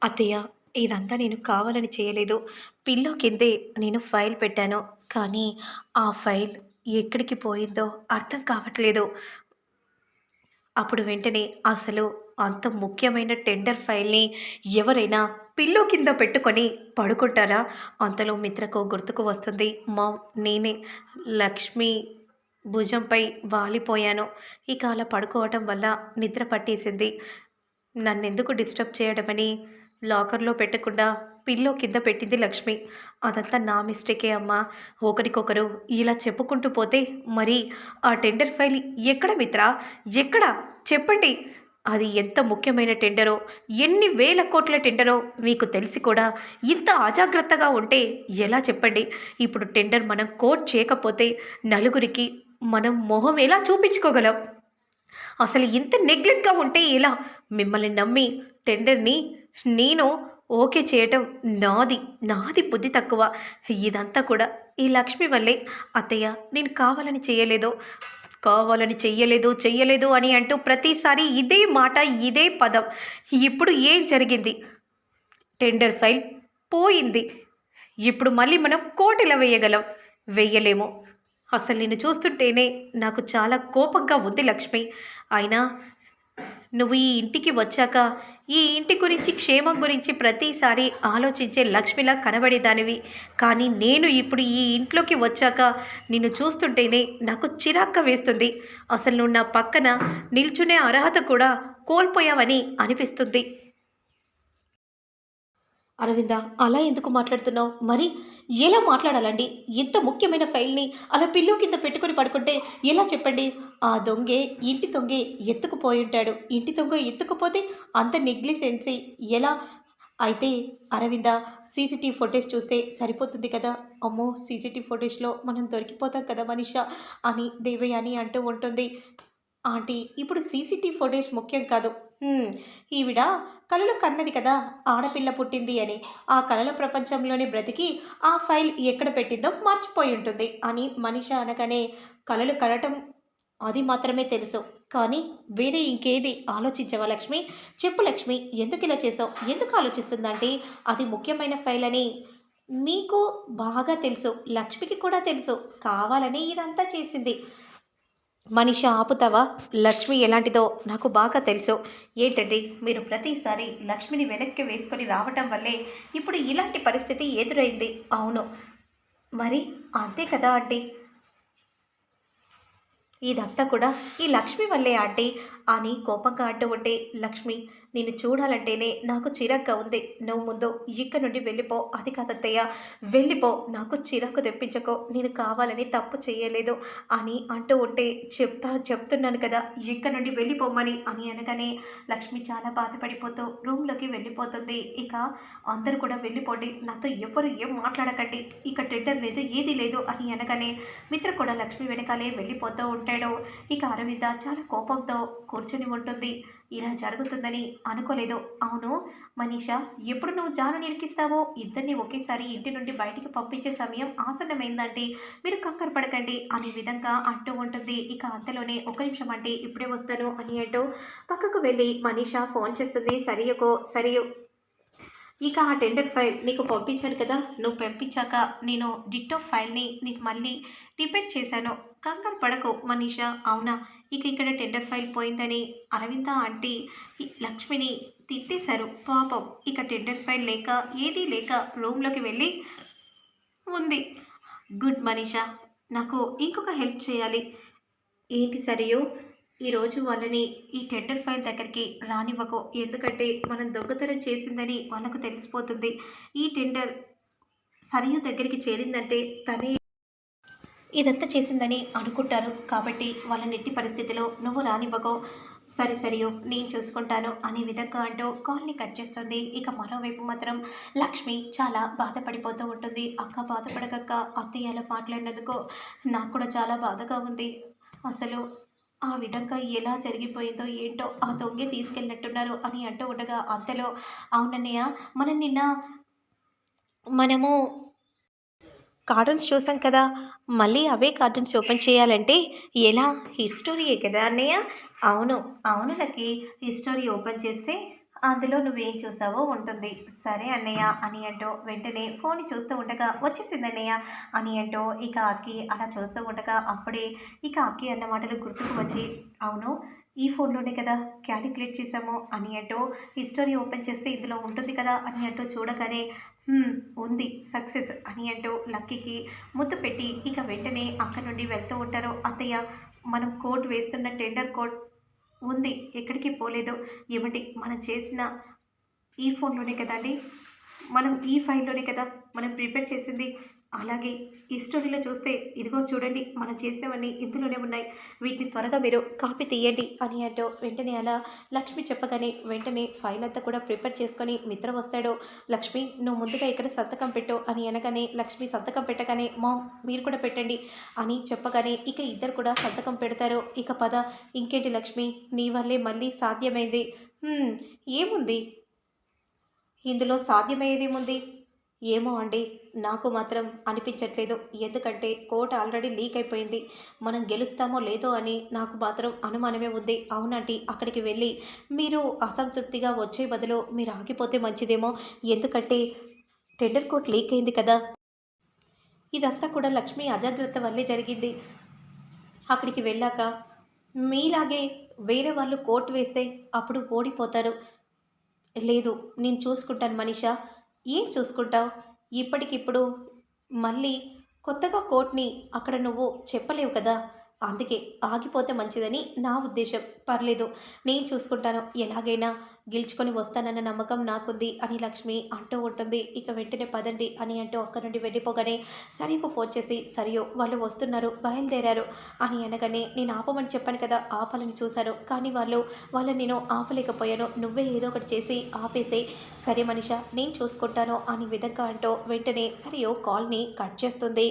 అత్తయ్య, ఇదంతా నేను కావాలని చేయలేదు. పిల్లో కిందే నేను ఫైల్ పెట్టాను. కానీ ఆ ఫైల్ ఎక్కడికి పోయిందో అర్థం కావట్లేదు. అప్పుడు వెంటనే అసలు అంత ముఖ్యమైన టెండర్ ఫైల్‌ని ఎవరైనా పిల్లో కింద పెట్టుకొని పడుకుంటారా? అంతలో మిత్రకు గుర్తుకు వస్తుంది. నేనే లక్ష్మి భుజంపై వాలిపోయాను. ఇక అలా పడుకోవటం వల్ల నిద్ర పట్టేసింది. నన్నెందుకు డిస్టర్బ్ చేయడమని లాకర్‌లో పెట్టకుండా పిల్లో కింద పెట్టింది లక్ష్మి. అదంతా నా మిస్టేకే అమ్మా. ఒకరికొకరు ఇలా చెప్పుకుంటూ పోతే మరి ఆ టెండర్ ఫైల్ ఎక్కడ మిత్రా? ఎక్కడ? చెప్పండి. అది ఎంత ముఖ్యమైన టెండరో, ఎన్ని వేల కోట్ల టెండరో మీకు తెలిసి కూడా ఇంత అజాగ్రత్తగా ఉంటే ఎలా చెప్పండి? ఇప్పుడు టెండర్ మనం కోట్ చేయకపోతే నలుగురికి మనం మొహం ఎలా చూపించుకోగలం? అసలు ఇంత నెగ్లెక్ట్‌గా ఉంటే ఎలా? మిమ్మల్ని నమ్మి టెండర్‌ని నేను ఓకే చేయటం నాది బుద్ధి తక్కువ. ఇదంతా కూడా ఈ లక్ష్మి వల్లే. అత్తయ్య, నేను కావాలని చెయ్యలేదు అని అంటూ ప్రతిసారి ఇదే మాట, ఇదే పదం. ఇప్పుడు ఏం జరిగింది? టెండర్ ఫైల్ పోయింది. ఇప్పుడు మళ్ళీ మనం కోటెలా వేయగలం? వెయ్యలేము. అసలు నిన్ను చూస్తుంటేనే నాకు చాలా కోపంగా ఉంది లక్ష్మి. అయినా నువ్వు ఈ ఇంటికి వచ్చాక ఈ ఇంటి గురించి, క్షేమం గురించి ప్రతిసారి ఆలోచించే లక్ష్మిలా కనబడేదానివి. కానీ నేను ఇప్పుడు ఈ ఇంట్లోకి వచ్చాక నిన్ను చూస్తుంటేనే నాకు చిరాగ్గా వేస్తుంది. అసలు నువ్వు నా పక్కన నిల్చునే అర్హత కూడా కోల్పోయావని అనిపిస్తుంది. అరవింద, అలా ఎందుకు మాట్లాడుతున్నావు? మరి ఎలా మాట్లాడాలండి? ఇంత ముఖ్యమైన ఫైల్‌ని అలా పిల్లో కింద పెట్టుకొని పడుకుంటే ఎలా చెప్పండి? ఆ దొంగే, ఇంటి దొంగే ఎత్తుకుపోయుంటాడు. ఇంటి దొంగ ఎత్తుకుపోతే అంత నెగ్లిజెన్సీ ఎలా? అయితే అరవింద, సీసీటీవీ ఫుటేజ్ చూస్తే సరిపోతుంది కదా! అమ్మో! సీసీటీవీ ఫుటేజ్‌లో మనం దొరికిపోతాం కదా మనీషా అని దేవయాని అంటూ ఉంటుంది. ఆంటీ, ఇప్పుడు సీసీటీవీ ఫుటేజ్ ముఖ్యం కాదు. ఈవిడ కలలు కన్నది కదా! ఆడపిల్ల పుట్టింది అని. ఆ కలల ప్రపంచంలోనే బ్రతికి ఆ ఫైల్ ఎక్కడ పెట్టిందో మర్చిపోయి ఉంటుంది అని మనిష అనగానే, కలలు కనటం అది మాత్రమే తెలుసు. కానీ వేరే ఇంకేది ఆలోచించవా లక్ష్మి? చెప్పు లక్ష్మి, ఎందుకిలా చేసావు? ఎందుకు ఆలోచిస్తుందంటే అది ముఖ్యమైన ఫైల్ అని మీకు బాగా తెలుసు. లక్ష్మికి కూడా తెలుసు. కావాలని ఇదంతా చేసింది. మనిషి ఆపుతావా? లక్ష్మి ఎలాంటిదో నాకు బాగా తెలుసు. ఏంటండి, మీరు ప్రతిసారి లక్ష్మిని వెనక్కి వేసుకొని రావటం వల్లే ఇప్పుడు ఇలాంటి పరిస్థితి ఎదురైంది. అవును, మరి అంతే కదా ఆంటీ. ఇదంతా కూడా ఈ లక్ష్మి వల్లే ఆంటీ అని కోపంగా అంటూ ఉంటే, లక్ష్మి, నిన్ను చూడాలంటేనే నాకు చిరాగ్గా ఉంది. నువ్వు ముందు ఇక్కడ నుండి వెళ్ళిపో. అది కాదత్తయ్య, వెళ్ళిపో. నాకు చిరాకు తెప్పించకో. నేను కావాలని తప్పు చేయలేదు అని అంటూ ఉంటే, చెప్తున్నాను కదా ఇక్కడ నుండి వెళ్ళిపోమని అని అనగానే లక్ష్మి చాలా బాధపడిపోతూ రూమ్లోకి వెళ్ళిపోతుంది. ఇక అందరూ కూడా వెళ్ళిపోండి, నాతో ఎవ్వరు ఏం మాట్లాడకండి, ఇక టెండర్ లేదు, ఏది లేదు అని అనగానే మిత్ర కూడా లక్ష్మి వెనకాలే వెళ్ళిపోతూ ఉంటాడు. ఇక అరవింద చాలా కోపంతో కూర్చుని ఉంటుంది. ఇలా జరుగుతుందని అనుకోలేదు. అవును మనీషా, ఎప్పుడు నువ్వు జాను ఇరికిస్తావో? ఇద్దరిని ఒకేసారి ఇంటి నుండి బయటికి పంపించే సమయం ఆసన్నమైందంటే మీరు కంగారు పడకండి అనే విధంగా అంటూ ఉంటుంది. ఇక అంతలోనే ఒక నిమిషం అంటే ఇప్పుడే వస్తాను అని అంటూ పక్కకు వెళ్ళి మనీషా ఫోన్ చేస్తుంది సరియు. ఇక ఆ టెండర్ ఫైల్ నీకు పంపించాను కదా! నువ్వు పంపించాక నేను డిట్టో ఫైల్‌ని నీకు మళ్ళీ రిపేర్ చేశాను. కంగారు పడకు మనీషా. అవునా? ఇక ఇక్కడ టెండర్ ఫైల్ పోయిందని అరవింద ఆంటీ లక్ష్మిని తిట్టేశారు పాపం. ఇక టెండర్ ఫైల్ లేక, ఏదీ లేక రూమ్‌లోకి వెళ్ళి ఉంది. గుడ్ మనీషా. నాకు ఇంకొక హెల్ప్ చేయాలి. ఏంటి సరియు? ఈరోజు వాళ్ళని ఈ టెండర్ ఫైల్ దగ్గరికి రానివ్వకు. ఎందుకంటే మనం దొంగతనం చేసిందని వాళ్ళకు తెలిసిపోతుంది. ఈ టెండర్ సరియు దగ్గరికి చేరిందంటే తనే ఇదంతా చేసిందని అనుకుంటారు. కాబట్టి వాళ్ళని ఎట్టి పరిస్థితిలో నువ్వు రానివ్వకు. సరే సరియు, నేను చూసుకుంటాను అనే విధంగా అంటూ కాల్ని కట్ చేస్తుంది. ఇక మరోవైపు మాత్రం లక్ష్మి చాలా బాధపడిపోతూ ఉంటుంది. అక్క బాధపడకక్క, అత్తయ్య అలా మాట్లాడినందుకు నాకు కూడా చాలా బాధగా ఉంది. అసలు ఆ విధంగా ఎలా జరిగిపోయిందో ఏంటో, ఆ దొంగే తీసుకెళ్ళినట్టున్నారు అని అంటూ ఉండగా అంతలో, అవునన్నయ్య, మనం నిన్న మనము కార్టూన్స్ చూసాం కదా! మళ్ళీ అవే కార్టూన్స్ ఓపెన్ చేయాలంటే ఎలా? హిస్టరీయే కదా అన్నయ్య? అవును. అవును లక్కీ. హిస్టరీ ఓపెన్ చేస్తే అందులో నువ్వేం చూసావో ఉంటుంది. సరే అన్నయ్య అని అంటూ వెంటనే ఫోన్ చూస్తూ ఉండగా వచ్చేసింది అన్నయ్య అని అంటూ ఇక అక్కి అలా చూస్తూ ఉండగా అప్పుడే ఇక అక్కి అన్న మాటలు గుర్తుకు వచ్చి అవును ఈ ఫోన్లోనే కదా క్యాలిక్యులేట్ చేసాము అని అంటూ హిస్టరీ ఓపెన్ చేస్తే ఇందులో ఉంటుంది కదా అని అంటూ చూడగానే "హ్మ్, ఉంది సక్సెస్ అని అంటూ లక్కీకి ముద్దు పెట్టి ఇక వెంటనే అక్కడి నుండి వెళ్తూ ఉంటారు. అత్తయ్య మనం కోడ్ వేస్తున్న టెండర్ కోడ్ ఉంది. ఎక్కడికి పోలేదు. ఏమండి మనం చేసిన ఈ ఫోన్‌లోనే కదండీ! మనం ఈ ఫైల్‌లోనే కదా మనం ప్రిపేర్ చేసింది. అలాగే ఈ స్టోరీలో చూస్తే ఇదిగో చూడండి మనం చేసినవన్నీ ఇందులోనే ఉన్నాయి. వీటిని త్వరగా మీరు కాపీ తీయండి అని అంటూ వెంటనే అలా లక్ష్మి చెప్పగానే వెంటనే ఫైల్ అంతా కూడా ప్రిపేర్ చేసుకొని మిత్ర వస్తాడు. లక్ష్మి నువ్వు ముందుగా ఇక్కడ సంతకం పెట్టు అని అనగానే లక్ష్మి సంతకం పెట్టగానే మామ్ మీరు కూడా పెట్టండి అని చెప్పగానే ఇక ఇద్దరు కూడా సంతకం పెడతారు. ఇక పద ఇంకేంటి లక్ష్మి నీ వల్లే మళ్ళీ సాధ్యమైంది. హ్మ్. ఏముంది ఇందులో సాధ్యమయ్యేదేముంది? ఏమో అండి. నాకు మాత్రం అనిపించట్లేదు. ఎందుకంటే కోర్ట్ ఆల్రెడీ లీక్ అయిపోయింది. మనం గెలుస్తామో లేదో అని నాకు మాత్రం అనుమానమే ఉంది. అవునంటీ అక్కడికి వెళ్ళి మీరు అసంతృప్తిగా వచ్చే బదులు మీరు ఆగిపోతే మంచిదేమో. ఎందుకంటే టెండర్ కోర్ట్ లీక్ అయింది కదా! ఇదంతా కూడా లక్ష్మి అజాగ్రత్త వల్లే జరిగింది. అక్కడికి వెళ్ళాక మీలాగే వేరే వాళ్ళు కోర్ట్ వేస్తే అప్పుడు ఓడిపోతారు. లేదు. నేను చూసుకుంటాను మనీషా. ఏం చూసుకుంటావు? ఇప్పటికిప్పుడు మళ్ళీ కొత్తగా కోట్‌ని అక్కడ నువ్వు చెప్పలేవు కదా! అందుకే ఆగిపోతే మంచిదని నా ఉద్దేశం. పర్లేదు. నేను చూసుకుంటాను. ఎలాగైనా గెలుచుకొని వస్తానన్న నమ్మకం నాకుంది అని లక్ష్మి అంటూ ఉంటుంది. ఇక వెంటనే పదండి అని అంటూ అక్కడి నుండి వెళ్ళిపోగానే సరియుకు ఫోన్ చేసి సరియు వాళ్ళు వస్తున్నారు బయలుదేరారు అని అనగానే నేను ఆపమని చెప్పాను కదా! ఆపాలని చూశాను. కానీ వాళ్ళని నేను ఆపలేకపోయాను. నువ్వే ఏదో ఒకటి చేసి ఆపేసేయ్. సరే మనీషా నేను చూసుకుంటాను అని విధంగా అంటూ వెంటనే సరియు కాల్‌ని కట్ చేస్తుంది.